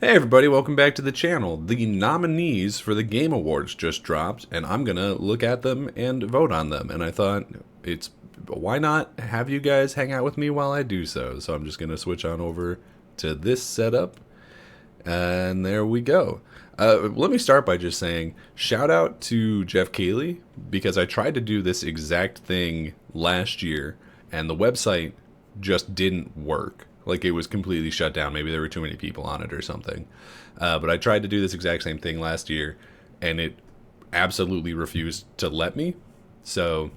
Hey everybody, welcome back to the channel. The nominees for the Game Awards just dropped, and I'm gonna look at them and vote on them. And I thought, why not have you guys hang out with me while I do so? So I'm just gonna switch on over to this setup, and there we go. Let me start by just saying, shout out to Geoff Keighly, because I tried to do this exact thing last year, and the website just didn't work. Like, it was completely shut down. Maybe there were too many people on it or something. But I tried to do this exact same thing last year, and it absolutely refused to let me. So,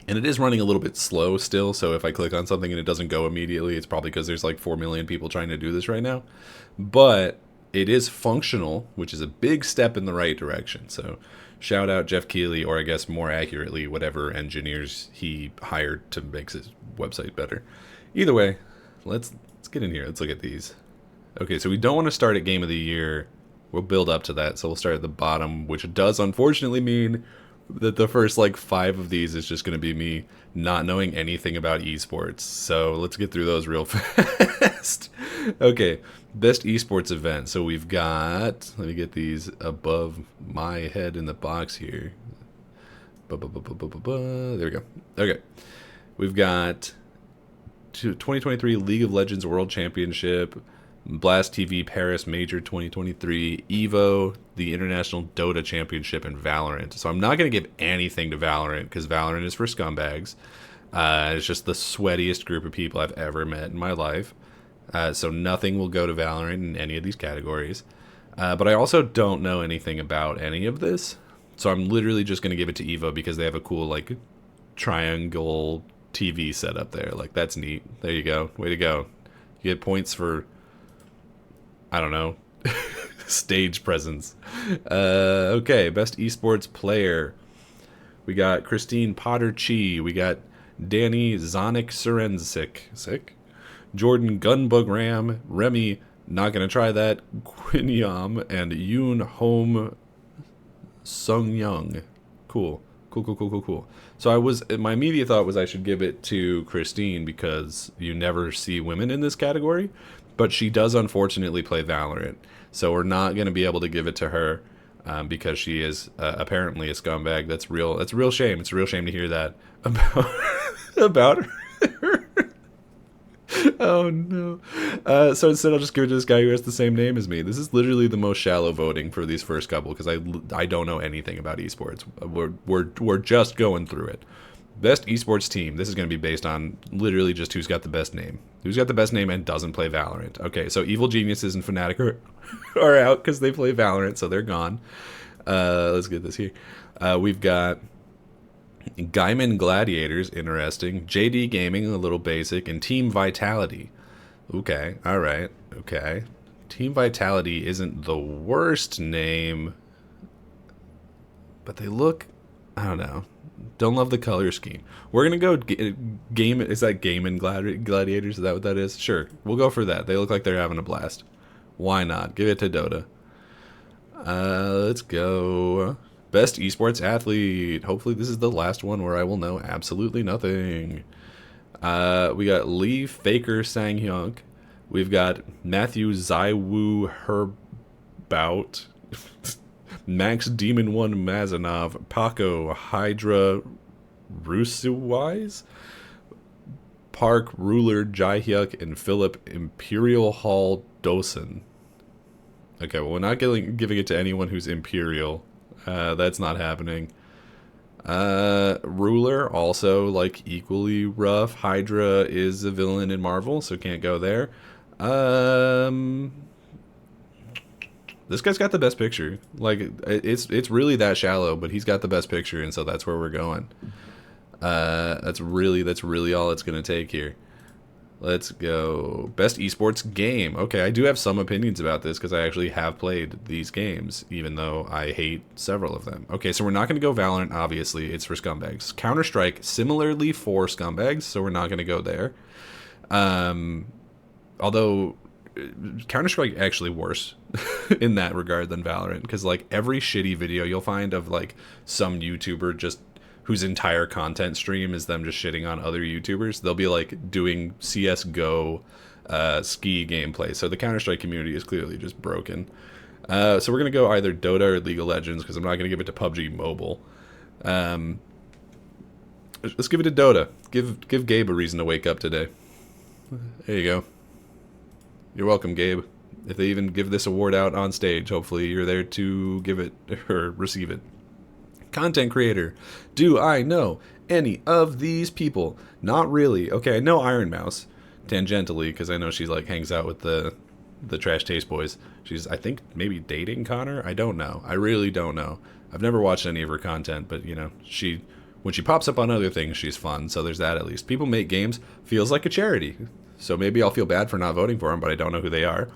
and it is running a little bit slow still. So if I click on something and it doesn't go immediately, it's probably because there's like 4 million people trying to do this right now. But it is functional, which is a big step in the right direction. So shout out Geoff Keighly, or I guess more accurately, whatever engineers he hired to make his website better. Either way, let's get in here. Let's look at these. Okay, so we don't want to start at Game of the Year. We'll build up to that. So we'll start at the bottom, which does unfortunately mean that the first like 5 of these is just going to be me not knowing anything about esports. So let's get through those real fast. Okay, best esports event. So we've got, let me get these above my head in the box here. There we go. Okay, we've got 2023 League of Legends World Championship, Blast TV Paris Major 2023, EVO, the International Dota Championship, and Valorant. So I'm not going to give anything to Valorant, because Valorant is for scumbags. It's just the sweatiest group of people I've ever met in my life. So nothing will go to Valorant in any of these categories. But I also don't know anything about any of this. So I'm literally just going to give it to EVO because they have a cool, like, triangle TV setup there. Like, that's neat. There you go. Way to go. You get points for, I don't know, stage presence. Okay, best esports player. We got Christine Potter-Chi. We got Danny Zonic Serensik. Jordan Gunbug Ram. Remy, not gonna try that. Quinyam. And Yoon Home Sung Young. Cool. Cool. So my immediate thought was I should give it to Christine because you never see women in this category, but she does unfortunately play Valorant. So we're not going to be able to give it to her because she is apparently a scumbag. That's real. That's a real shame. It's a real shame to hear that about about her. Oh no. So instead I'll just give it to this guy who has the same name as me. This is literally the most shallow voting for these first couple because I don't know anything about esports. We're just going through it. Best esports team. This is going to be based on literally just who's got the best name. Who's got the best name and doesn't play Valorant. Okay, so Evil Geniuses and Fnatic are out because they play Valorant, so they're gone. Let's get this here. We've got Gaiman Gladiators, interesting. JD Gaming, a little basic. And Team Vitality. Okay, alright, okay. Team Vitality isn't the worst name, but they look, I don't know. Don't love the color scheme. We're going to go game. Is that Gaiman Gladiators? Is that what that is? Sure, we'll go for that. They look like they're having a blast. Why not? Give it to Dota. Let's go. Best esports athlete. Hopefully this is the last one where I will know absolutely nothing. We got Lee Faker Sang-hyuk. We've got Matthew Zaiwu Herbout. Max Demon 1 Mazanov. Paco Hydra Rusuwise. Park Ruler Jaehyuk and Philip Imperial Hall Dosen. Okay, well, we're not giving it to anyone who's Imperial. That's not happening. Ruler, also, like, equally rough. Hydra is a villain in Marvel, so can't go there. This guy's got the best picture. Like, it's really that shallow, but he's got the best picture, and so that's where we're going. That's really all it's gonna take here. Let's go. Best esports game. Okay, I do have some opinions about this because I actually have played these games, even though I hate several of them. Okay, so we're not going to go Valorant, obviously. It's for scumbags. Counter-Strike, similarly for scumbags, so we're not going to go there. Although, Counter-Strike actually worse in that regard than Valorant, because, like, every shitty video you'll find of, like, some YouTuber just whose entire content stream is them just shitting on other YouTubers. They'll be like doing CS:GO ski gameplay. So the Counter-Strike community is clearly just broken. So we're going to go either Dota or League of Legends because I'm not going to give it to PUBG Mobile. Let's give it to Dota. Give Gabe a reason to wake up today. There you go. You're welcome, Gabe. If they even give this award out on stage, hopefully you're there to give it or receive it. Content creator. Do I know any of these people? Not really. Okay, I know Iron Mouse tangentially because I know she's like hangs out with the Trash Taste Boys. She's, I think, maybe dating Connor. I don't know. I really don't know. I've never watched any of her content, but you know, when she pops up on other things, she's fun. So there's that at least. People Make Games feels like a charity. So maybe I'll feel bad for not voting for them, but I don't know who they are.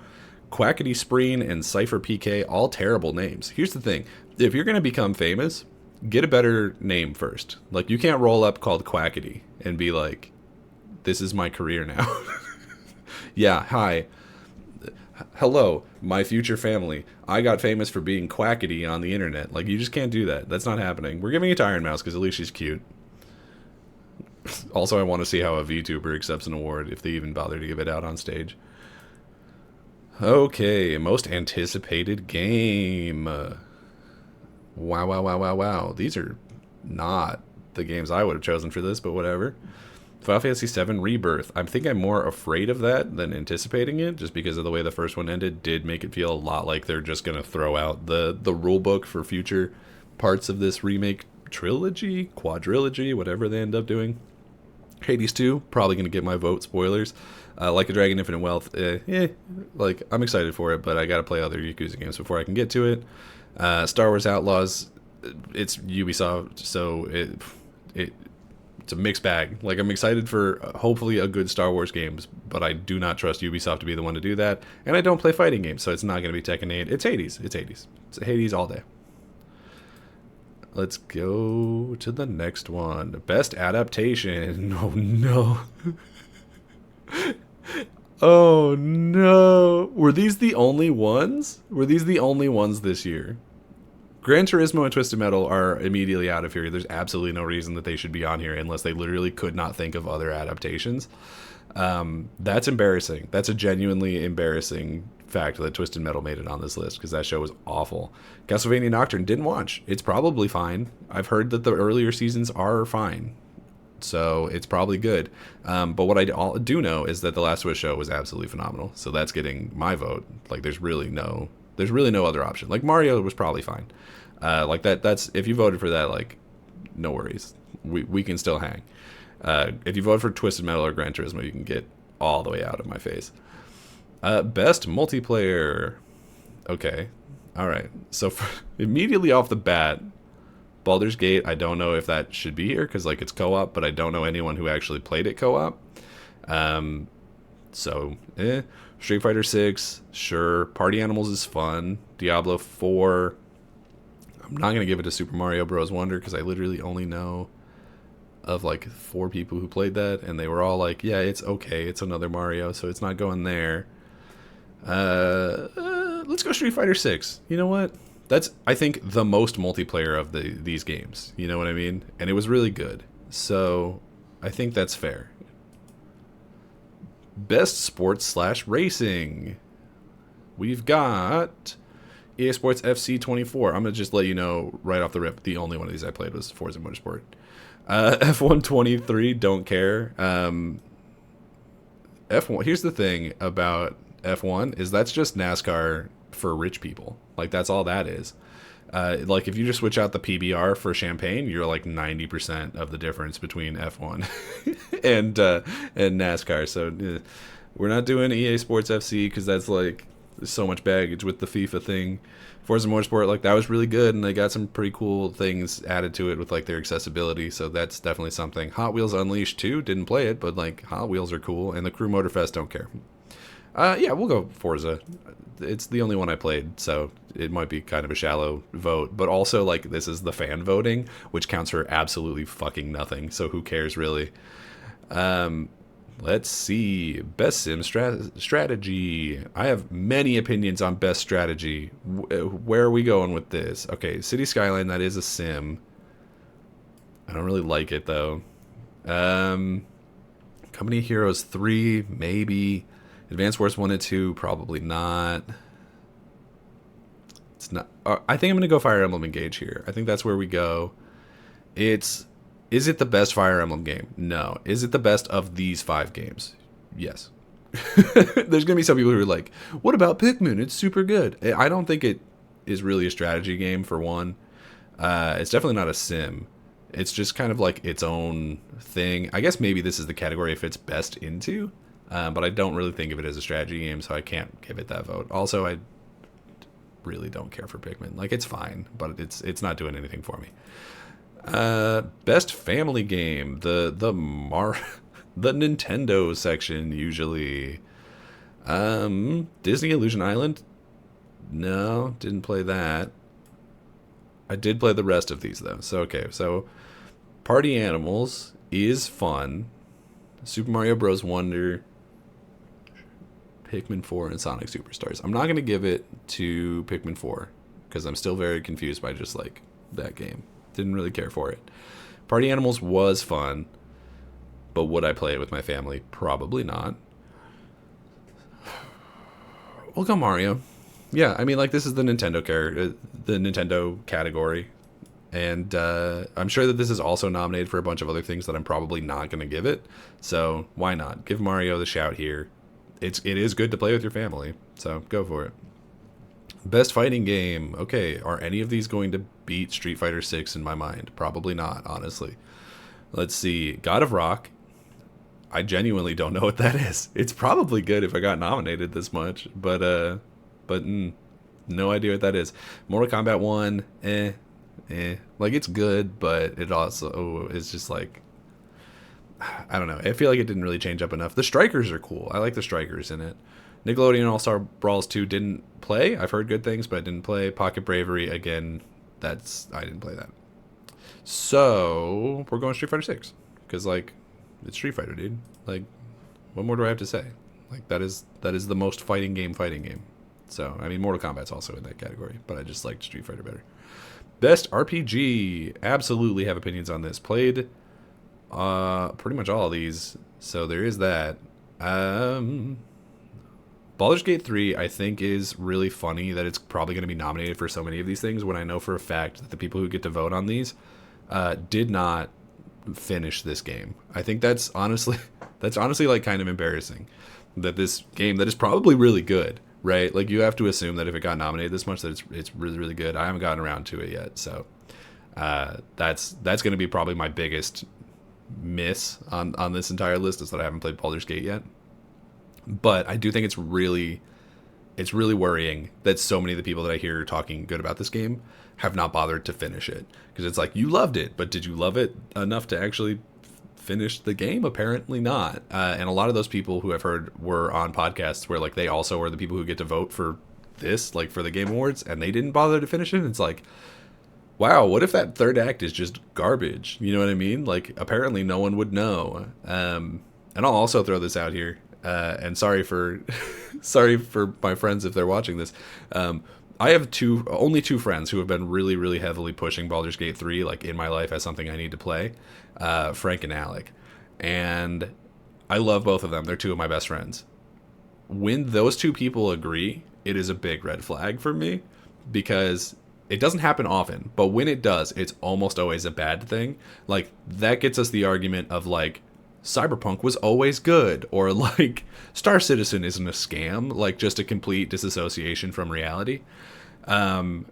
Quackity Spreen and Cypher PK, all terrible names. Here's the thing. If you're going to become famous, get a better name first. Like, you can't roll up called Quackity and be like, this is my career now. Yeah, hi. Hello, my future family. I got famous for being Quackity on the internet. Like, you just can't do that. That's not happening. We're giving it to Iron Mouse because at least she's cute. Also, I want to see how a VTuber accepts an award, if they even bother to give it out on stage. Okay, most anticipated game. Wow. These are not the games I would have chosen for this, but whatever. Final Fantasy VII Rebirth. I think I'm more afraid of that than anticipating it, just because of the way the first one ended did make it feel a lot like they're just going to throw out the rule book for future parts of this remake trilogy, quadrilogy, whatever they end up doing. Hades 2, probably going to get my vote, spoilers. Like a Dragon Infinite Wealth, like, I'm excited for it, but I got to play other Yakuza games before I can get to it. Star Wars Outlaws, it's Ubisoft, so it's a mixed bag. Like, I'm excited for hopefully a good Star Wars games, but I do not trust Ubisoft to be the one to do that, and I don't play fighting games, so it's not going to be Tekken 8. It's Hades. It's Hades all day. Let's go to the next one. Best adaptation. Oh, no. Oh, no. Were these the only ones? Were these the only ones this year? Gran Turismo and Twisted Metal are immediately out of here. There's absolutely no reason that they should be on here unless they literally could not think of other adaptations. That's embarrassing. That's a genuinely embarrassing fact that Twisted Metal made it on this list because that show was awful. Castlevania Nocturne, didn't watch. It's probably fine. I've heard that the earlier seasons are fine, so it's probably good. But what I do know is that the Last of Us show was absolutely phenomenal, so that's getting my vote. Like, there's really no other option. Like, Mario was probably fine. Like that's if you voted for that, like, no worries. We can still hang. If you vote for Twisted Metal or Gran Turismo, you can get all the way out of my face. Best multiplayer. Okay. All right. So immediately off the bat, Baldur's Gate, I don't know if that should be here because, like, it's co-op, but I don't know anyone who actually played it co-op. Street Fighter 6, sure. Party Animals is fun. Diablo 4. I'm not going to give it to Super Mario Bros. Wonder because I literally only know of like 4 people who played that, and they were all like, yeah, it's okay, it's another Mario, so it's not going there. Let's go Street Fighter 6. You know what? That's, I think, the most multiplayer of these games. You know what I mean? And it was really good. So I think that's fair. Best sports / racing. We've got EA Sports FC 24. I'm going to just let you know right off the rip, the only one of these I played was Forza Motorsport. F1 23, don't care. F1, here's the thing about F1 is that's just NASCAR for rich people. Like, that's all that is. Like, if you just switch out the PBR for Champagne, you're like 90% of the difference between F1 and NASCAR. So we're not doing EA Sports FC because that's like, there's so much baggage with the FIFA thing. Forza Motorsport, like, that was really good, and they got some pretty cool things added to it with, like, their accessibility, so that's definitely something. Hot Wheels Unleashed 2, didn't play it, but, like, Hot Wheels are cool, and the Crew Motorfest, don't care. Yeah, we'll go Forza. It's the only one I played, so it might be kind of a shallow vote, but also, like, this is the fan voting, which counts for absolutely fucking nothing, so who cares, really? Let's see. Best sim strategy. I have many opinions on best strategy. Where are we going with this? Okay, City Skyline, that is a sim. I don't really like it, though. Company Heroes 3, maybe. Advance Wars 1 and 2, probably not. It's not. I think I'm going to go Fire Emblem Engage here. I think that's where we go. Is it the best Fire Emblem game? No. Is it the best of these 5 games? Yes. There's going to be some people who are like, what about Pikmin? It's super good. I don't think it is really a strategy game, for one. It's definitely not a sim. It's just kind of like its own thing. I guess maybe this is the category it fits best into, but I don't really think of it as a strategy game, so I can't give it that vote. Also, I really don't care for Pikmin. Like, it's fine, but it's not doing anything for me. Best family game, the Nintendo section usually. Disney Illusion Island. No, didn't play that. I did play the rest of these though. So okay, so Party Animals is fun. Super Mario Bros. Wonder, Pikmin 4, and Sonic Superstars. I'm not going to give it to Pikmin 4 because I'm still very confused by just like that game. Didn't really care for it. Party Animals was fun, but would I play it with my family? Probably not. We'll go Mario. Yeah, I mean, like, this is the Nintendo category, and I'm sure that this is also nominated for a bunch of other things that I'm probably not going to give it. So why not give Mario the shout here? It is good to play with your family, so go for it. Best fighting game. Okay, are any of these going to beat Street Fighter 6 in my mind? Probably not, honestly. Let's see. God of Rock. I genuinely don't know what that is. It's probably good if I got nominated this much, but no idea what that is. Mortal Kombat 1, like, it's good, but it also is just like, I don't know. I feel like it didn't really change up enough. The Strikers are cool. I like the Strikers in it. Nickelodeon All-Star Brawls 2 didn't play. I've heard good things, but I didn't play. Pocket Bravery, again, I didn't play that. So, we're going Street Fighter 6. Because, like, it's Street Fighter, dude. Like, what more do I have to say? Like, that is the most fighting game. So, I mean, Mortal Kombat's also in that category, but I just liked Street Fighter better. Best RPG. Absolutely have opinions on this. Played pretty much all of these, so there is that. Baldur's Gate 3, I think, is really funny that it's probably going to be nominated for so many of these things when I know for a fact that the people who get to vote on these did not finish this game. I think that's honestly like kind of embarrassing that this game that is probably really good, right? Like, you have to assume that if it got nominated this much that it's really, really good. I haven't gotten around to it yet, so that's going to be probably my biggest miss on this entire list, is that I haven't played Baldur's Gate yet. But I do think it's really worrying that so many of the people that I hear talking good about this game have not bothered to finish it. Because it's like, you loved it, but did you love it enough to actually finish the game? Apparently not. And a lot of those people who I've heard were on podcasts where, like, they also are the people who get to vote for this, like, for the Game Awards, and they didn't bother to finish it. And it's like, wow, what if that third act is just garbage? You know what I mean? Like, apparently no one would know. And I'll also throw this out here. And sorry for my friends if they're watching this. I have only two friends who have been really, really heavily pushing Baldur's Gate 3, like, in my life as something I need to play. Frank and Alec. And I love both of them. They're two of my best friends. When those two people agree, it is a big red flag for me, because it doesn't happen often, but when it does, it's almost always a bad thing. Like, that gets us the argument of, like, Cyberpunk was always good, or like Star Citizen isn't a scam, like just a complete disassociation from reality. And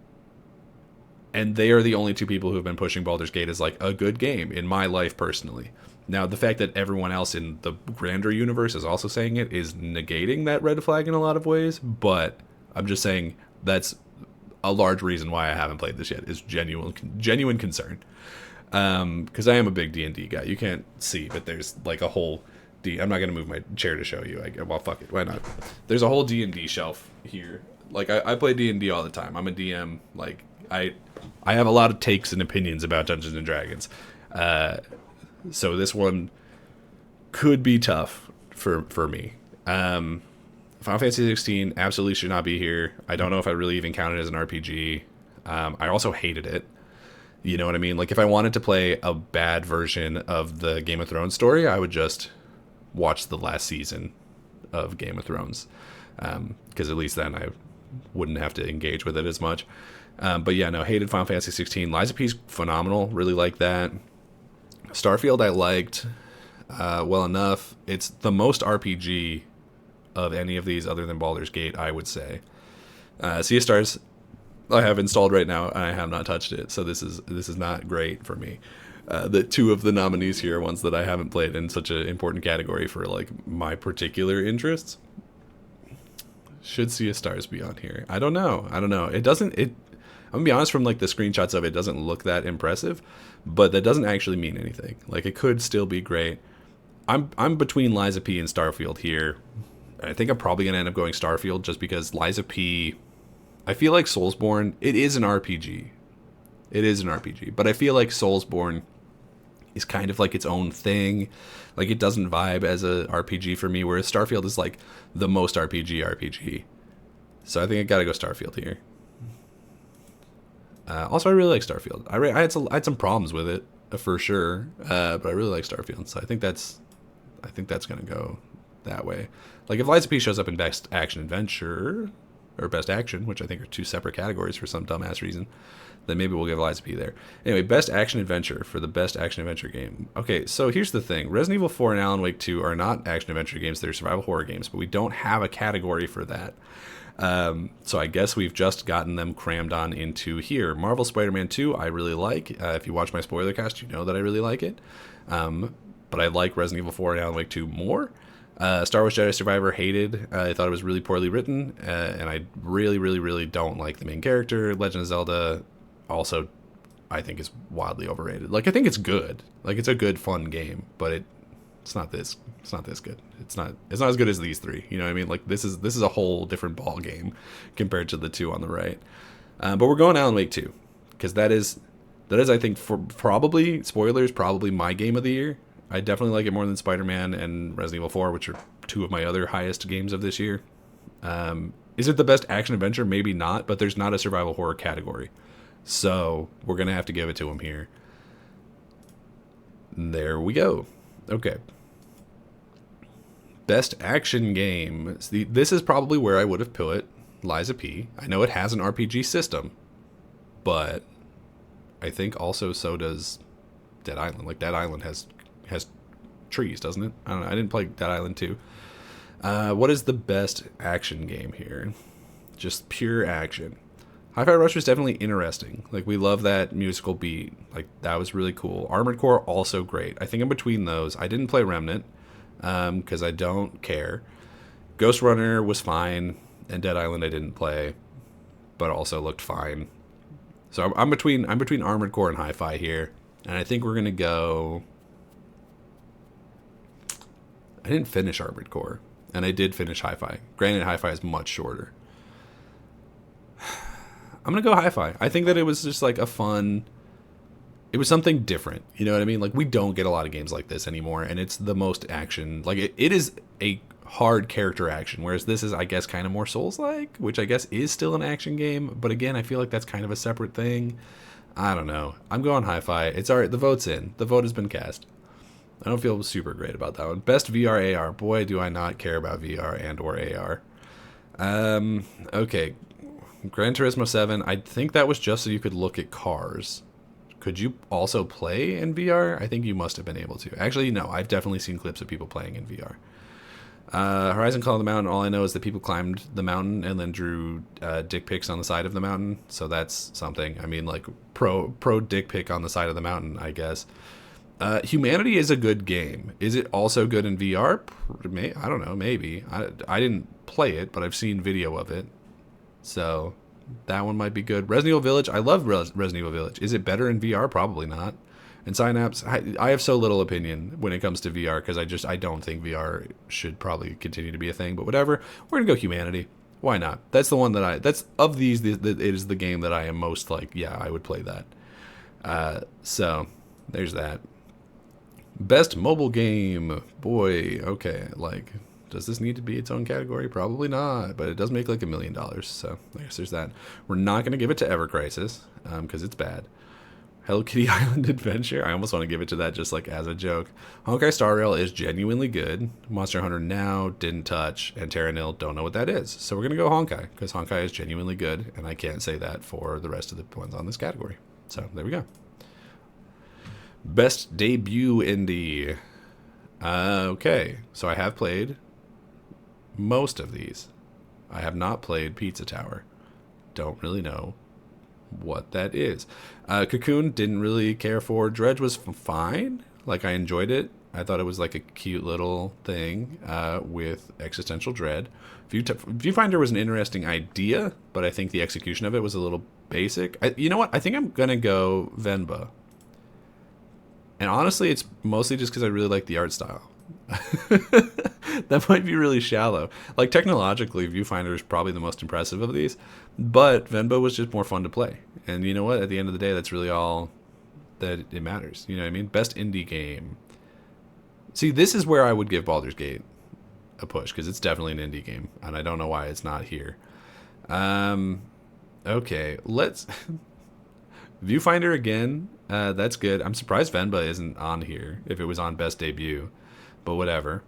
they are the only two people who have been pushing Baldur's Gate as like a good game in my life personally. Now, the fact that everyone else in the grander universe is also saying it is negating that red flag in a lot of ways, but I'm just saying that's a large reason why I haven't played this yet, is genuine concern. Because I am a big D&D guy. You can't see, but there's like a whole I'm not gonna move my chair to show you. Well, fuck it, why not? There's a whole D&D shelf here. Like, I play D&D all the time. I'm a DM. Like, I have a lot of takes and opinions about Dungeons and Dragons. So this one could be tough for me. Final Fantasy 16 absolutely should not be here. I don't know if I really even count it as an RPG. I also hated it. You know what I mean? Like, if I wanted to play a bad version of the Game of Thrones story, I would just watch the last season of Game of Thrones, because at least then I wouldn't have to engage with it as much. But yeah, no, hated Final Fantasy 16. Lies of P's phenomenal. Really like that. Starfield I liked well enough. It's the most RPG of any of these other than Baldur's Gate, I would say. Sea of Stars I have installed right now, and I have not touched it, so this is not great for me. The two of the nominees here are ones that I haven't played in such an important category for like my particular interests. Should Sea of Stars be on here? I don't know. It doesn't. I'm gonna be honest. From like the screenshots of it, it doesn't look that impressive, but that doesn't actually mean anything. Like it could still be great. I'm between Lies of P and Starfield here. I think I'm probably gonna end up going Starfield just because Lies of P. I feel like Soulsborne. It is an RPG. But I feel like Soulsborne is kind of like its own thing. Like it doesn't vibe as a RPG for me, whereas Starfield is like the most RPG. So I think I gotta go Starfield here. Also, I really like Starfield. I had some problems with it for sure, but I really like Starfield. So I think that's gonna go that way. Like if Lies of P shows up in Best Action Adventure or Best Action, which I think are two separate categories for some dumbass reason, then maybe we'll give Lies of P there. Anyway, Best Action Adventure for the Best Action Adventure game. Okay, so here's the thing. Resident Evil 4 and Alan Wake 2 are not action adventure games. They're survival horror games, but we don't have a category for that. So I guess we've just gotten them crammed on into here. Marvel Spider-Man 2, I really like. If you watch my spoiler cast, you know that I really like it. But I like Resident Evil 4 and Alan Wake 2 more. Star Wars Jedi Survivor, hated. I thought it was really poorly written, and I really don't like the main character. Legend of Zelda, also, I think is wildly overrated. Like I think it's good. Like it's a good, fun game, but it's not this good. It's not as good as these three. You know what I mean? Like this is a whole different ball game compared to the two on the right. But we're going Alan Wake 2 because that is I think for probably spoilers, probably my game of the year. I definitely like it more than Spider-Man and Resident Evil 4, which are two of my other highest games of this year. Is it the best action adventure? Maybe not, but there's not a survival horror category. So we're going to have to give it to him here. There we go. Okay. Best action game. This is probably where I would have put Lies of P. I know it has an RPG system, but I think also so does Dead Island. Like Dead Island has trees, doesn't it? I don't know. I didn't play Dead Island 2. What is the best action game here? Just pure action. Hi-Fi Rush was definitely interesting. Like, we love that musical beat. Like, that was really cool. Armored Core, also great. I think in between those, I didn't play Remnant, because I don't care. Ghost Runner was fine, and Dead Island I didn't play, but also looked fine. So I'm between Armored Core and Hi-Fi here, and I think we're going to go... I didn't finish Armored Core, and I did finish Hi-Fi. Granted, Hi-Fi is much shorter. I'm going to go Hi-Fi. I think that it was just like a fun... It was something different. You know what I mean? Like, we don't get a lot of games like this anymore, and it's the most action. Like, it is a hard character action, whereas this is, I guess, kind of more Souls-like, which I guess is still an action game. But again, I feel like that's kind of a separate thing. I don't know. I'm going Hi-Fi. It's all right. The vote's in. The vote has been cast. I don't feel super great about that one. Best VR AR. Boy, do I not care about VR and or AR. Okay. Gran Turismo 7. I think that was just so you could look at cars. Could you also play in VR? I think you must have been able to. Actually, no. I've definitely seen clips of people playing in VR. Horizon Call of the Mountain. All I know is that people climbed the mountain and then drew dick pics on the side of the mountain. So that's something. I mean, like, pro dick pic on the side of the mountain, I guess. Humanity is a good game. Is it also good in VR? I don't know, maybe. I didn't play it, but I've seen video of it. So that one might be good. Resident Evil Village. I love Resident Evil Village. Is it better in VR? Probably not. And Synapse, I have so little opinion when it comes to VR because I don't think VR should probably continue to be a thing. But whatever. We're going to go Humanity. Why not? That's the one that that's of these, it is the game that I am most like, yeah, I would play that. So there's that. Best mobile game. Boy, okay, like, does this need to be its own category? Probably not, but it does make like $1 million, so I guess there's that. We're not going to give it to Ever Crisis, because it's bad. Hello Kitty Island Adventure. I almost want to give it to that just like as a joke. Honkai Star Rail is genuinely good. Monster Hunter Now didn't touch, and Terra Nil don't know what that is. So we're gonna go Honkai because Honkai is genuinely good, and I can't say that for the rest of the ones on this category. So there we go. Best debut indie. Okay, so I have played most of these. I have not played Pizza Tower. Don't really know what that is. Cocoon didn't really care for. Dredge was fine. Like, I enjoyed it. I thought it was like a cute little thing with existential dread. Viewfinder was an interesting idea, but I think the execution of it was a little basic. You know what? I think I'm going to go Venba. And honestly, it's mostly just because I really like the art style. That might be really shallow. Like, technologically, Viewfinder is probably the most impressive of these, but Venba was just more fun to play. And you know what? At the end of the day, that's really all that it matters. You know what I mean? Best indie game. See, this is where I would give Baldur's Gate a push, because it's definitely an indie game, and I don't know why it's not here. Okay, let's... Viewfinder again. That's good. I'm surprised Venba isn't on here if it was on Best Debut, but whatever.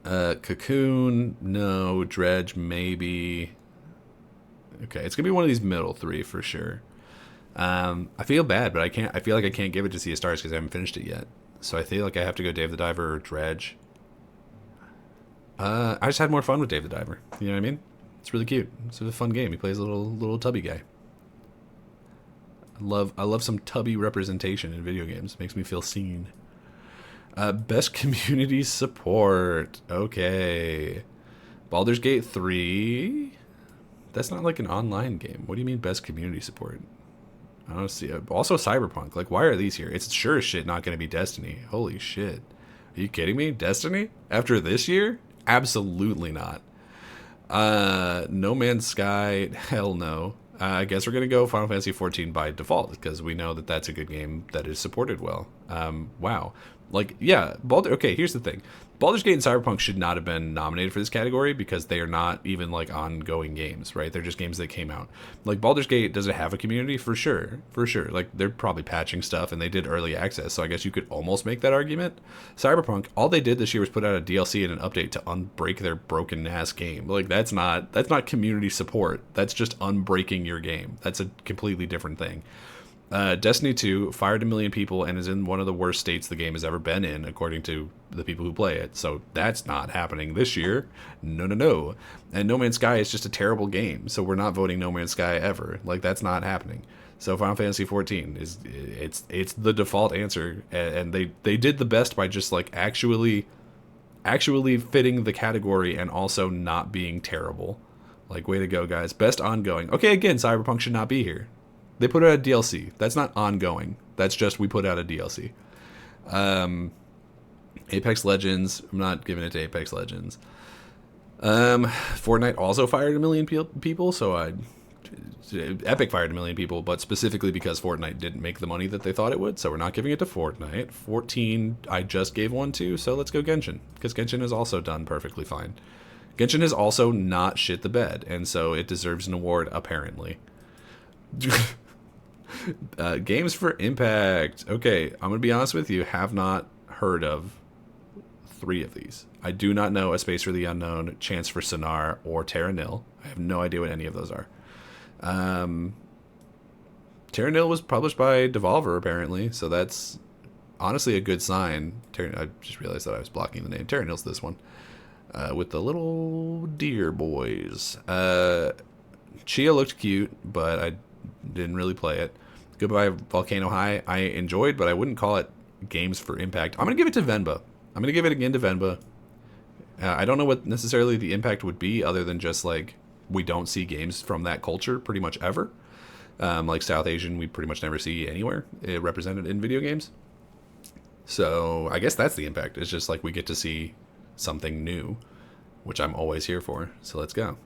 Cocoon, no. Dredge, maybe. Okay, it's gonna be one of these middle three for sure. I feel bad, but I can't. I feel like I can't give it to Sea of Stars because I haven't finished it yet. So I feel like I have to go Dave the Diver or Dredge. I just had more fun with Dave the Diver. You know what I mean? It's really cute. It's a fun game. He plays a little tubby guy. I love some tubby representation in video games. Makes me feel seen. Best community support. Okay. Baldur's Gate 3. That's not like an online game. What do you mean best community support? I don't see it. Also Cyberpunk. Like, why are these here? It's sure as shit not going to be Destiny. Holy shit. Are you kidding me? Destiny? After this year? Absolutely not. No Man's Sky. Hell no. I guess we're going to go Final Fantasy XIV by default because we know that that's a good game that is supported well. Wow. Like, yeah, okay, here's the thing. Baldur's Gate and Cyberpunk should not have been nominated for this category because they are not even, like, ongoing games, right? They're just games that came out. Like, Baldur's Gate, does it have a community? For sure. For sure. Like, they're probably patching stuff, and they did early access, so I guess you could almost make that argument. Cyberpunk, all they did this year was put out a DLC and an update to unbreak their broken-ass game. Like, that's not community support. That's just unbreaking your game. That's a completely different thing. Destiny 2 fired 1 million people and is in one of the worst states the game has ever been in, according to the people who play it. So that's not happening this year. No. And No Man's Sky is just a terrible game, so we're not voting No Man's Sky ever. Like, that's not happening. So Final Fantasy XIV it's the default answer, and they did the best by just like actually fitting the category and also not being terrible. Like, way to go, guys. Best ongoing. Okay, again, Cyberpunk should not be here. They put out a DLC. That's not ongoing. That's just we put out a DLC. Apex Legends. I'm not giving it to Apex Legends. Fortnite also fired 1 million people, so Epic fired 1 million people, but specifically because Fortnite didn't make the money that they thought it would, so we're not giving it to Fortnite. 14, I just gave one to, so let's go Genshin, because Genshin has also done perfectly fine. Genshin has also not shit the bed, and so it deserves an award, apparently. Games for Impact. Okay, I'm going to be honest with you. Have not heard of 3 of these. I do not know A Space for the Unknown, Chance for Sonar, or Terra Nil. I have no idea what any of those are. Terra Nil was published by Devolver, apparently, so that's honestly a good sign. I just realized that I was blocking the name. Terra Nil's this one. With the little deer boys. Chia looked cute, but I didn't really play it. Goodbye Volcano High, I enjoyed, but I wouldn't call it games for impact. I'm going to give it to Venba. I'm going to give it again to Venba. I don't know what necessarily the impact would be other than just like we don't see games from that culture pretty much ever. Like South Asian, we pretty much never see anywhere represented in video games. So I guess that's the impact. It's just like we get to see something new, which I'm always here for. So let's go.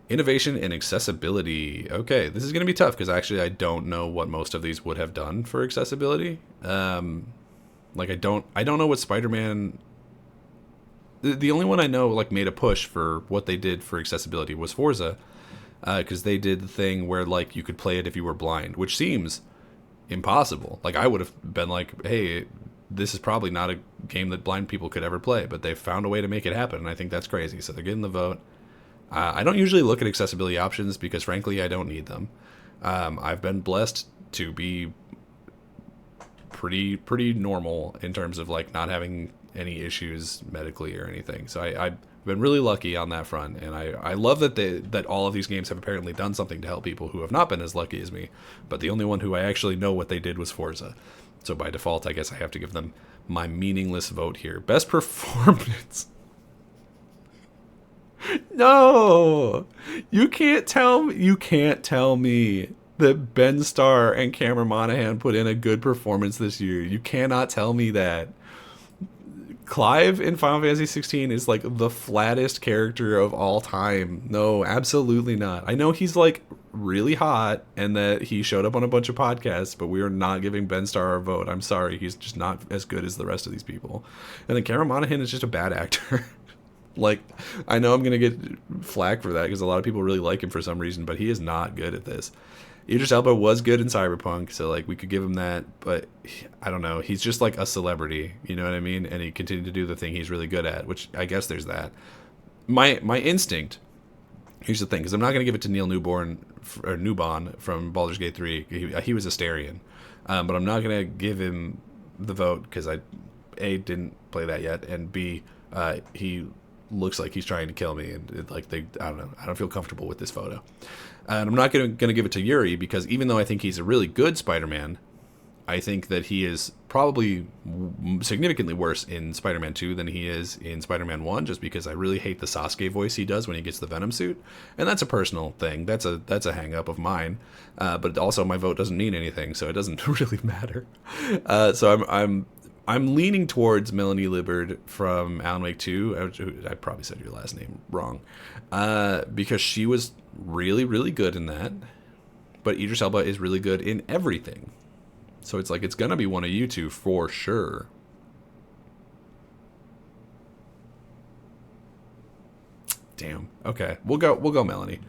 Innovation and accessibility. Okay, this is going to be tough because actually I don't know what most of these would have done for accessibility. Like I don't know what Spider-Man. The only one I know like made a push for what they did for accessibility was Forza, because they did the thing where like you could play it if you were blind, which seems impossible. Like, I would have been like, hey, this is probably not a game that blind people could ever play, but they found a way to make it happen, and I think that's crazy. So they're getting the vote. I don't usually look at accessibility options because, frankly, I don't need them. I've been blessed to be pretty normal in terms of like not having any issues medically or anything. So I've been really lucky on that front, and I love that that all of these games have apparently done something to help people who have not been as lucky as me. But the only one who I actually know what they did was Forza. So by default, I guess I have to give them my meaningless vote here. Best performance. No, you can't tell me that Ben Starr and Cameron Monaghan put in a good performance this year. You cannot tell me that. Clive in Final Fantasy 16 is like the flattest character of all time. No, absolutely not. I know he's like really hot and that he showed up on a bunch of podcasts, but we are not giving Ben Starr our vote. I'm sorry, he's just not as good as the rest of these people. And then Cameron Monaghan is just a bad actor. Like, I know I'm going to get flack for that because a lot of people really like him for some reason, but he is not good at this. Idris Elba was good in Cyberpunk, so, like, we could give him that, but I don't know. He's just, like, a celebrity, you know what I mean? And he continued to do the thing he's really good at, which I guess there's that. My instinct, here's the thing, because I'm not going to give it to Neil Newbon from Baldur's Gate 3. He was Astarion. But I'm not going to give him the vote because I, A, didn't play that yet, and B, he looks like he's trying to kill me, and I don't know, I don't feel comfortable with this photo. And I'm not going to give it to Yuri because even though I think he's a really good Spider-Man, I think that he is probably significantly worse in Spider-Man 2 than he is in Spider-Man 1, just because I really hate the Sasuke voice he does when he gets the Venom suit, and that's a personal thing. That's a hang-up of mine, but also my vote doesn't mean anything, so it doesn't really matter. So I'm leaning towards Melanie Liburd from Alan Wake 2. I probably said your last name wrong. Because she was really, really good in that. But Idris Elba is really good in everything. So it's like, it's going to be one of you two for sure. Damn. Okay. We'll go Melanie.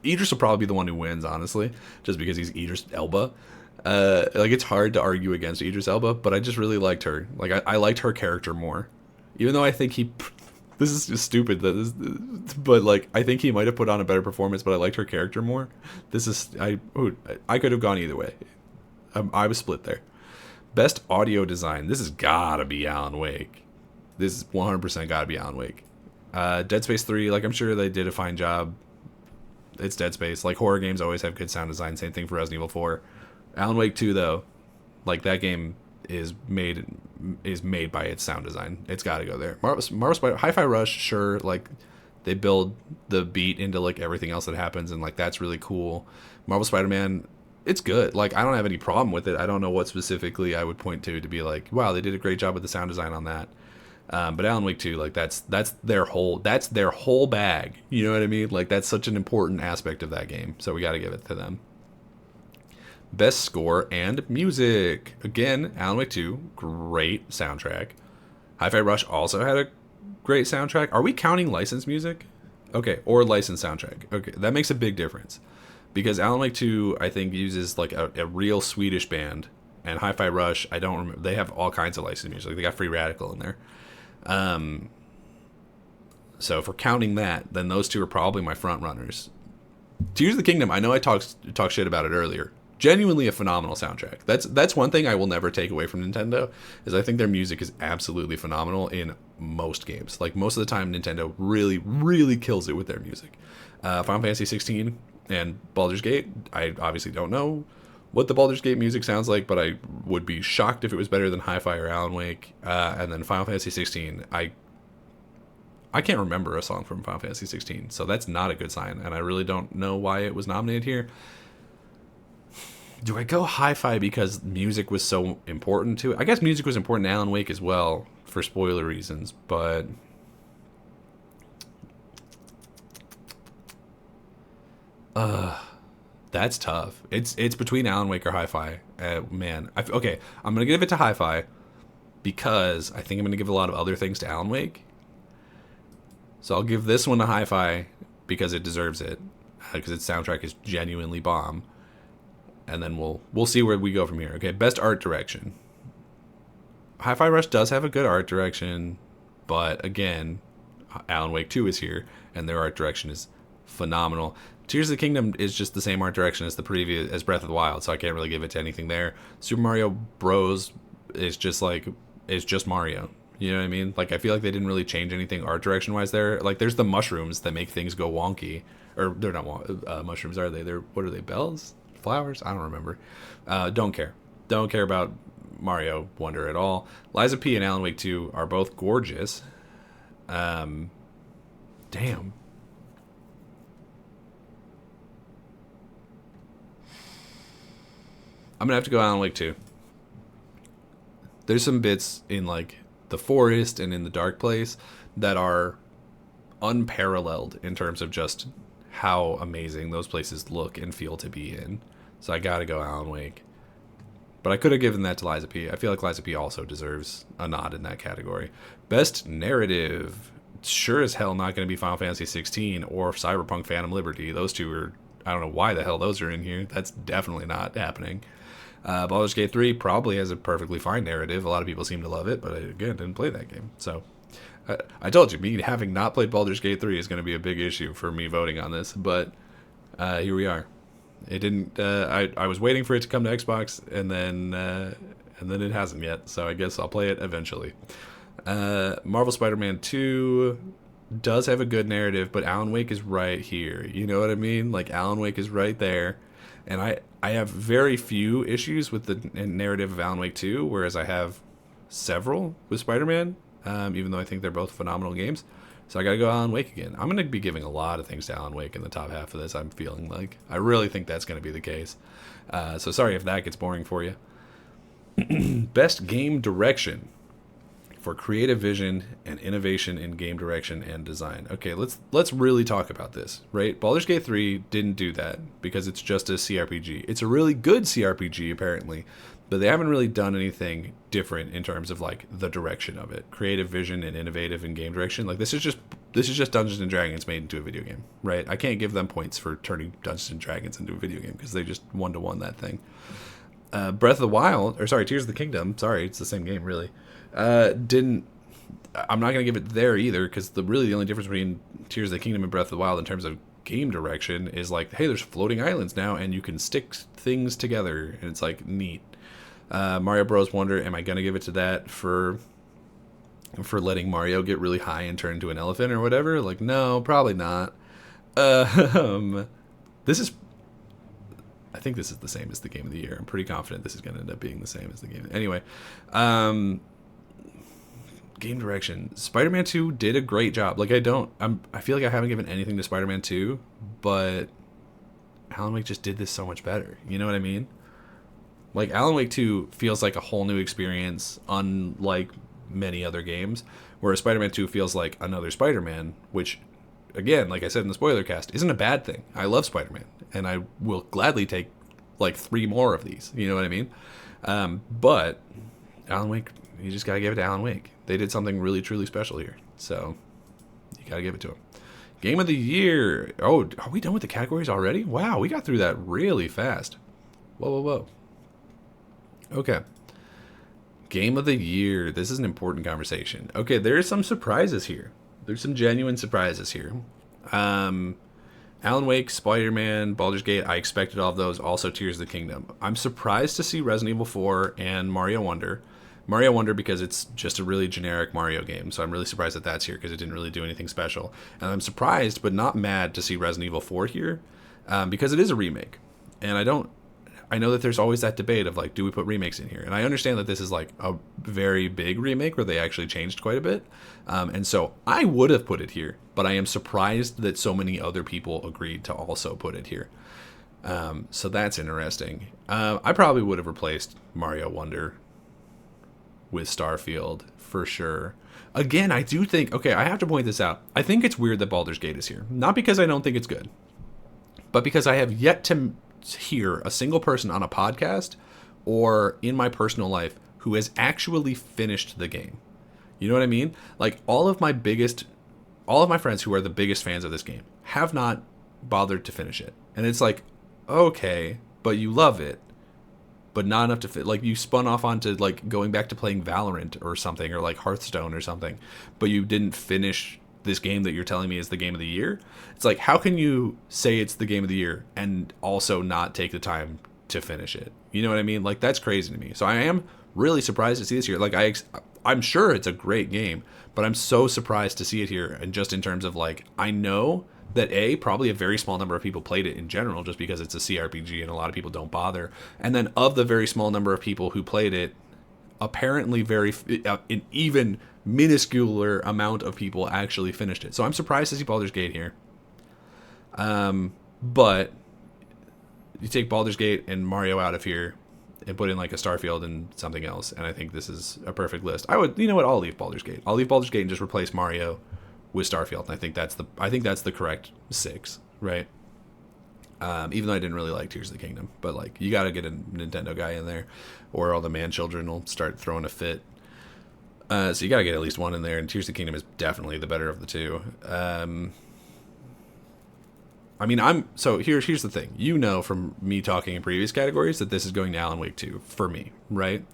Idris will probably be the one who wins, honestly. Just because he's Idris Elba. Like, it's hard to argue against Idris Elba, but I just really liked her. Like, I liked her character more, even though I think this is just stupid, but like, I think he might have put on a better performance, but I liked her character more. I could have gone either way. I was split there. Best audio design. This has gotta be Alan Wake. This is 100% gotta be Alan Wake. Dead Space 3, like, I'm sure they did a fine job. It's Dead Space. Like, horror games always have good sound design. Same thing for Resident Evil 4. Alan Wake 2, though, like, that game is made by its sound design. It's got to go there. Marvel Spider Hi-Fi Rush, sure, like, they build the beat into like everything else that happens, and like, that's really cool. Marvel Spider-Man, it's good. Like, I don't have any problem with it. I don't know what specifically I would point to be like, wow, they did a great job with the sound design on that. But Alan Wake 2, like, that's their whole bag. You know what I mean? Like, that's such an important aspect of that game. So we got to give it to them. Best score and music. Again, Alan Wake 2, great soundtrack. Hi-Fi Rush also had a great soundtrack. Are we counting licensed music? Okay, or licensed soundtrack. Okay, that makes a big difference. Because Alan Wake 2, I think, uses like a real Swedish band. And Hi-Fi Rush, I don't remember. They have all kinds of licensed music. They got Free Radical in there. So if we're counting that, then those two are probably my front runners. Tears of the Kingdom, I know I talked shit about it earlier. Genuinely a phenomenal soundtrack. That's one thing I will never take away from Nintendo, is I think their music is absolutely phenomenal in most games. Like, most of the time, Nintendo really, really kills it with their music. Final Fantasy 16 and Baldur's Gate, I obviously don't know what the Baldur's Gate music sounds like, but I would be shocked if it was better than Hi-Fi or Alan Wake. And then Final Fantasy 16, I can't remember a song from Final Fantasy 16, so that's not a good sign, and I really don't know why it was nominated here. Do I go Hi-Fi because music was so important to it? I guess music was important to Alan Wake as well, for spoiler reasons, but that's tough. It's between Alan Wake or Hi-Fi. Man, okay, I'm gonna give it to Hi-Fi because I think I'm gonna give a lot of other things to Alan Wake. So I'll give this one to Hi-Fi because it deserves it, because its soundtrack is genuinely bomb. and then we'll see where we go from here. Okay, best art direction. Hi-Fi Rush does have a good art direction, but again, Alan Wake 2 is here, and their art direction is phenomenal. Tears of the Kingdom is just the same art direction as the previous, as Breath of the Wild, so I can't really give it to anything there. Super Mario Bros. Is just Mario. You know what I mean? Like, I feel like they didn't really change anything art direction wise there. Like, there's the mushrooms that make things go wonky, or they're not mushrooms, are they? They're, what are they? Bells? Flowers? I don't remember. Don't care. Don't care about Mario Wonder at all. Liza P and Alan Wake 2 are both gorgeous. Damn. I'm gonna have to go Alan Wake 2. There's some bits in like the forest and in the dark place that are unparalleled in terms of just how amazing those places look and feel to be in. So I gotta go Alan Wake. But I could have given that to Liza P. I feel like Liza P also deserves a nod in that category. Best narrative. Sure as hell not going to be Final Fantasy 16 or Cyberpunk Phantom Liberty. Those two are, I don't know why the hell those are in here. That's definitely not happening. Baldur's Gate 3 probably has a perfectly fine narrative. A lot of people seem to love it, but I, again, didn't play that game. So I told you, me having not played Baldur's Gate 3 is going to be a big issue for me voting on this. But here we are. It didn't. I was waiting for it to come to Xbox, and then it hasn't yet. So I guess I'll play it eventually. Marvel Spider-Man 2 does have a good narrative, but Alan Wake is right here. You know what I mean? Like, Alan Wake is right there. And I have very few issues with the narrative of Alan Wake 2, whereas I have several with Spider-Man, even though I think they're both phenomenal games. So I gotta go Alan Wake again. I'm gonna be giving a lot of things to Alan Wake in the top half of this, I'm feeling like. I really think that's gonna be the case. So sorry if that gets boring for you. Best game direction for creative vision and innovation in game direction and design. Okay, let's really talk about this, right? Baldur's Gate 3 didn't do that because it's just a CRPG. It's a really good CRPG apparently, but they haven't really done anything different in terms of like the direction of it. Creative vision and innovative in game direction. Like this is just Dungeons and Dragons made into a video game, right? I can't give them points for turning Dungeons and Dragons into a video game because they just 1-to-1 that thing. Breath of the Wild, or sorry, Tears of the Kingdom, sorry, it's the same game really. I'm not gonna give it there either because the only difference between Tears of the Kingdom and Breath of the Wild in terms of game direction is like, hey, there's floating islands now and you can stick things together and it's like neat. Mario Bros. Wonder, am I gonna give it to that for letting Mario get really high and turn into an elephant or whatever? Like, no, probably not. I think this is the same as the game of the year. I'm pretty confident this is going to end up being the same as the game. Anyway, game direction. Spider-Man 2 did a great job. Like, I feel like I haven't given anything to Spider-Man 2, but Alan Wake just did this so much better. You know what I mean? Like, Alan Wake 2 feels like a whole new experience, unlike many other games, whereas Spider-Man 2 feels like another Spider-Man, which, again, like I said in the spoiler cast, isn't a bad thing. I love Spider-Man, and I will gladly take like 3 more of these. You know what I mean? But Alan Wake, you just gotta give it to Alan Wake. They did something really, truly special here. So you gotta give it to them. Game of the year. Oh, are we done with the categories already? Wow, we got through that really fast. Whoa. Okay. Game of the year. This is an important conversation. Okay, there's some surprises here. There's some genuine surprises here. Alan Wake, Spider-Man, Baldur's Gate, I expected all of those. Also Tears of the Kingdom. I'm surprised to see Resident Evil 4 and Mario Wonder. Mario Wonder because it's just a really generic Mario game, so I'm really surprised that that's here because it didn't really do anything special. And I'm surprised but not mad to see Resident Evil 4 here because it is a remake. And I know that there's always that debate of like, do we put remakes in here? And I understand that this is like a very big remake where they actually changed quite a bit. And so I would have put it here, but I am surprised that so many other people agreed to also put it here. So that's interesting. I probably would have replaced Mario Wonder with Starfield for sure. Again, I do think, okay, I have to point this out. I think it's weird that Baldur's Gate is here. Not because I don't think it's good, but because I have yet to hear a single person on a podcast or in my personal life who has actually finished the game. You know what I mean? Like all of my friends who are the biggest fans of this game have not bothered to finish it. And it's like, okay, but you love it, but not enough to fit. Like, you spun off onto like going back to playing Valorant or something, or like Hearthstone or something, but you didn't finish this game that you're telling me is the game of the year. It's like, how can you say it's the game of the year and also not take the time to finish it? You know what I mean? Like, that's crazy to me. So I am really surprised to see this here. Like, I'm sure it's a great game, but I'm so surprised to see it here. And just in terms of like, I know that probably a very small number of people played it in general, just because it's a CRPG and a lot of people don't bother. And then of the very small number of people who played it, apparently an even minuscule amount of people actually finished it. So I'm surprised to see Baldur's Gate here. But you take Baldur's Gate and Mario out of here and put in like a Starfield and something else, and I think this is a perfect list. You know what? I'll leave Baldur's Gate. I'll leave Baldur's Gate and just replace Mario with Starfield. And I think that's the correct 6, right? Even though I didn't really like Tears of the Kingdom, but like, you got to get a Nintendo guy in there, or all the man children will start throwing a fit. So you got to get at least one in there, and Tears of the Kingdom is definitely the better of the two. I mean, so here's the thing. You know from me talking in previous categories that this is going to Alan Wake 2 for me, right?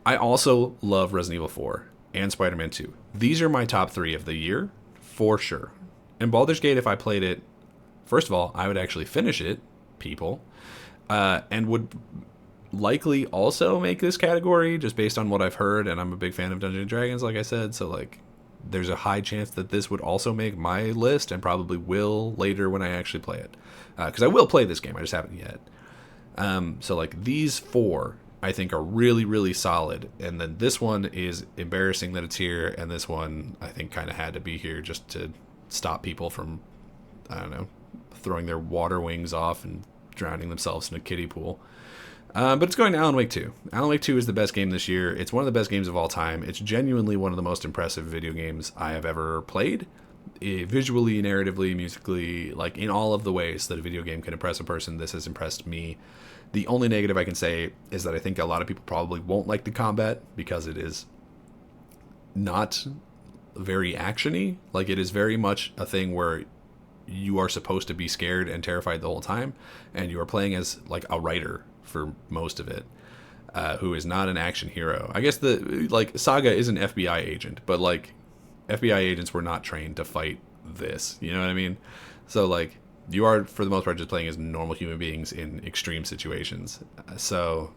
I also love Resident Evil 4 and Spider-Man 2. These are my top 3 of the year, for sure. And Baldur's Gate, if I played it, first of all, I would actually finish it, people, and would likely also make this category just based on what I've heard, and I'm a big fan of Dungeons & Dragons, like I said, so like, there's a high chance that this would also make my list, and probably will later when I actually play it, because I will play this game, I just haven't yet. So like, these 4 I think are really, really solid, and then this one is embarrassing that it's here, and this one I think kind of had to be here just to stop people from, I don't know, throwing their water wings off and drowning themselves in a kiddie pool. But it's going to Alan Wake 2. Alan Wake 2 is the best game this year. It's one of the best games of all time. It's genuinely one of the most impressive video games I have ever played. Visually, narratively, musically, like in all of the ways that a video game can impress a person, this has impressed me. The only negative I can say is that I think a lot of people probably won't like the combat, because it is not very action-y. Like, it is very much a thing where you are supposed to be scared and terrified the whole time, and you are playing as like a writer for most of it, who is not an action hero. I guess Saga is an FBI agent, but like, FBI agents were not trained to fight this, you know what I mean? So like, you are for the most part just playing as normal human beings in extreme situations. So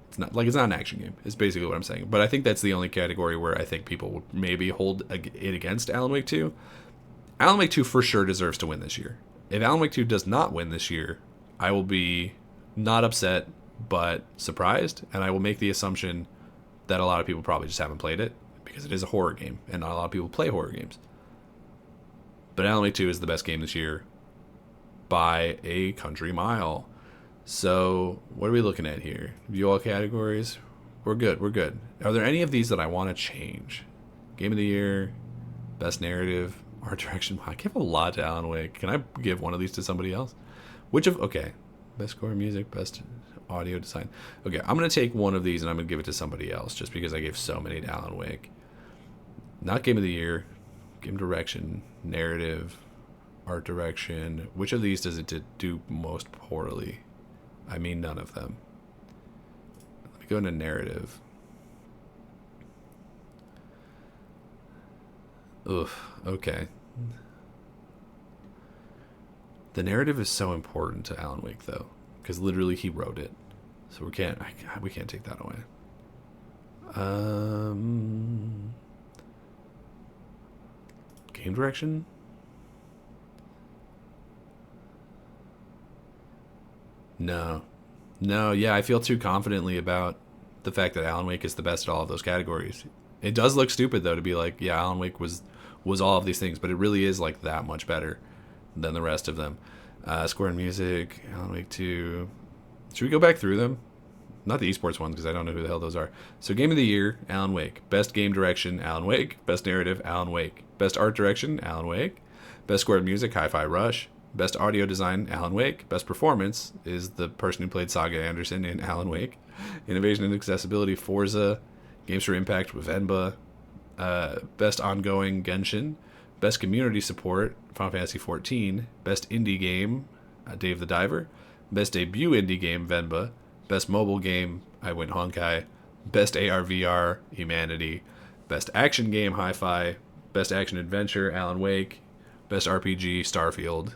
it's not an action game, is basically what I'm saying. But I think that's the only category where I think people would maybe hold it against Alan Wake 2. Alan Wake 2 for sure deserves to win this year. If Alan Wake 2 does not win this year, I will be not upset, but surprised, and I will make the assumption that a lot of people probably just haven't played it, because it is a horror game, and not a lot of people play horror games. But Alan Wake 2 is the best game this year by a country mile. So what are we looking at here? View all categories. We're good. Are there any of these that I want to change? Game of the year, best narrative, art direction. I give a lot to Alan Wake. Can I give one of these to somebody else? Okay, best score, music, best audio design. Okay, I'm going to take one of these and I'm going to give it to somebody else, just because I gave so many to Alan Wake. Not game of the year, game direction, narrative, art direction. Which of these does it do most poorly? I mean, none of them. Let me go into narrative. Oof, okay. The narrative is so important to Alan Wake, though, because literally he wrote it, so we can't take that away. Game direction. No, yeah, I feel too confidently about the fact that Alan Wake is the best at all of those categories. It does look stupid though to be like, yeah, Alan Wake was all of these things, but it really is like that much better than the rest of them. Score and music, Alan Wake 2. Should we go back through them? Not the esports ones, because I don't know who the hell those are. So game of the year, Alan Wake. Best game direction, Alan Wake. Best narrative, Alan Wake. Best art direction, Alan Wake. Best score and music, Hi-Fi Rush. Best audio design, Alan Wake. Best performance is the person who played Saga Anderson in Alan Wake. Innovation and accessibility, Forza. Games for Impact with Venba. Best ongoing, Genshin. Best community support, Final Fantasy XIV. Best indie game, Dave the Diver. Best debut indie game, Venba. Best mobile game, I went Honkai. Best AR/VR, Humanity. Best action game, Hi-Fi. Best action adventure, Alan Wake. Best RPG, Starfield.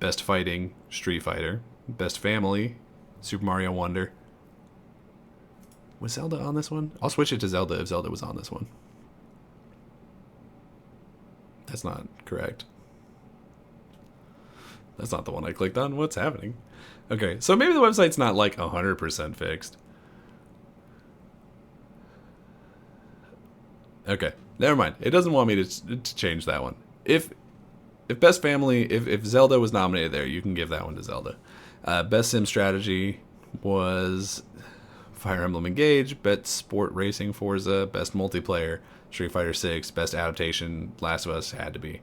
Best fighting, Street Fighter. Best family, Super Mario Wonder. Was Zelda on this one? I'll switch it to Zelda if Zelda was on this one. That's not correct. That's not the one I clicked on. What's happening? Okay, so maybe the website's not like 100% fixed. Okay, never mind. It doesn't want me to change that one. If Best Family, if Zelda was nominated there, you can give that one to Zelda. Best Sim Strategy was Fire Emblem Engage. Best Sport Racing, Forza. Best Multiplayer, Street Fighter 6. Best Adaptation, Last of Us, had to be.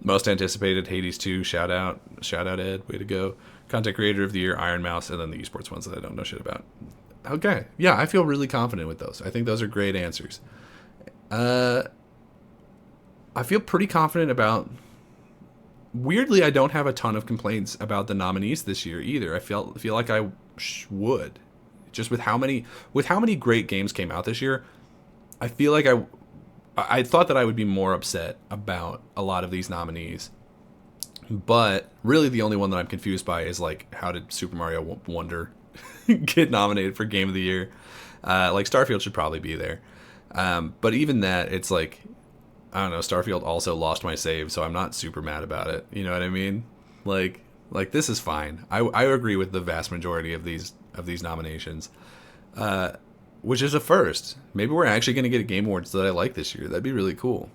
Most Anticipated, Hades 2, shout out Ed, way to go. Content Creator of the Year, Iron Mouse, and then the esports ones that I don't know shit about. Okay, yeah, I feel really confident with those. I think those are great answers. I feel pretty confident about... Weirdly, I don't have a ton of complaints about the nominees this year either. I feel like I would. Just with how many great games came out this year, I feel like I thought that I would be more upset about a lot of these nominees. But really the only one that I'm confused by is like, how did Super Mario Wonder get nominated for Game of the Year? Like Starfield should probably be there. But even that, it's like, I don't know, Starfield also lost my save, so I'm not super mad about it. You know what I mean? Like this is fine. I agree with the vast majority of these nominations. Which is a first. Maybe we're actually going to get a Game Awards that I like this year. That'd be really cool.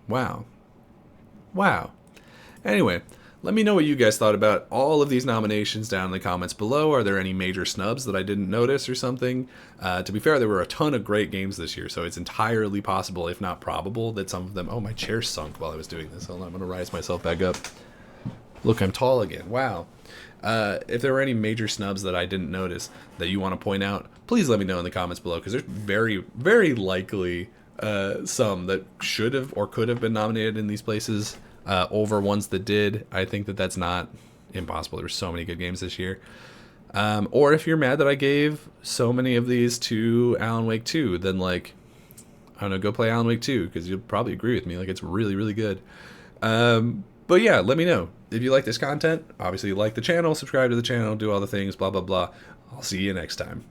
Wow. Anyway, let me know what you guys thought about all of these nominations down in the comments below. Are there any major snubs that I didn't notice or something? To be fair, there were a ton of great games this year, so it's entirely possible, if not probable, that some of them... Oh, my chair sunk while I was doing this. Hold on, I'm going to rise myself back up. Look, I'm tall again. Wow. If there were any major snubs that I didn't notice that you want to point out, please let me know in the comments below, because there's very, very likely some that should have or could have been nominated in these places over ones that did. I think that that's not impossible. There were so many good games this year. Or if you're mad that I gave so many of these to Alan Wake 2, then like, I don't know, go play Alan Wake 2, because you'll probably agree with me. Like, it's really, really good. But yeah, let me know. If you like this content, obviously like the channel, subscribe to the channel, do all the things, blah, blah, blah. I'll see you next time.